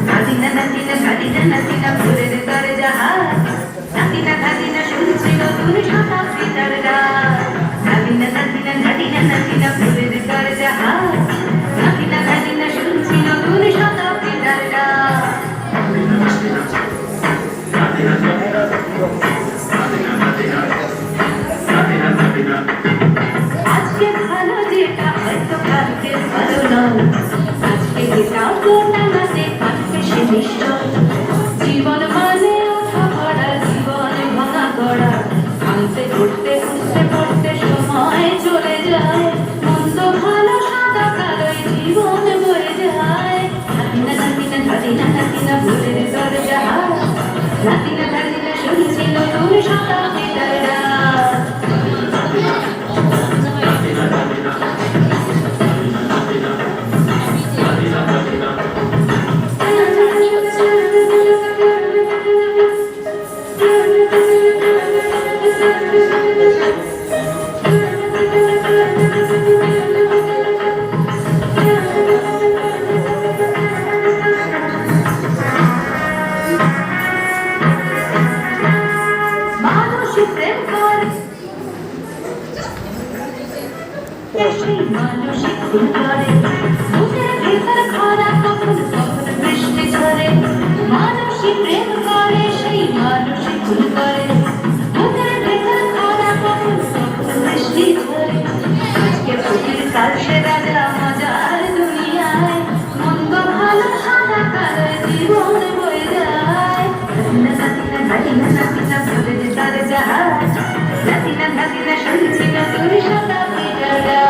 নাতিনা নাতিনা নাতিনা নাতিনা ফুলের দরজা নাতিনা নাতিনা শুনছি নতুন শতাব্দীর গান নাতিনা নাতিনা নাতিনা নাতিনা ফুলের দরজা নাতিনা নাতিনা শুনছি নতুন শতাব্দীর গান আজকে ভালো যেটা হয়তো কালকে ভালো নয় আজকে যেটা গোটা নাতে কালকে সে নিশ্চয় জীবন মানে ওঠা পড়া জীবন ভাঙা গড়া ভাঙতে ঘুরতে উঠতে পড়তে সময় চলে যায় মন্দ ভালো সাদা কালোয় জীবন বয়ে যায় নাতিনা নাতিনা নাতিনা নাতিনা ভুলের দরজা নাতিনা নাতিনা শুনছি নতুন শতাব্দীর গান মানসিক ভুল করে বুকের ভেতর খরা কখন কখন বৃষ্টি ঝরে মানসিক প্রেম করে সেই মানসিক ভুল করে বুকের ভেতর খরা কখন কখন বৃষ্টি ঝরে আজকে বুকের কাল সে রাজা মজার দুনিয়ায় মন্দ ভালো সাদা কালো জীবন বয়ে যায় নাতিনা নাতিনা নাতিনা ভুলের দরজা নাতিনা নাতিনা শুনছি নতুন শতাব্দীর গান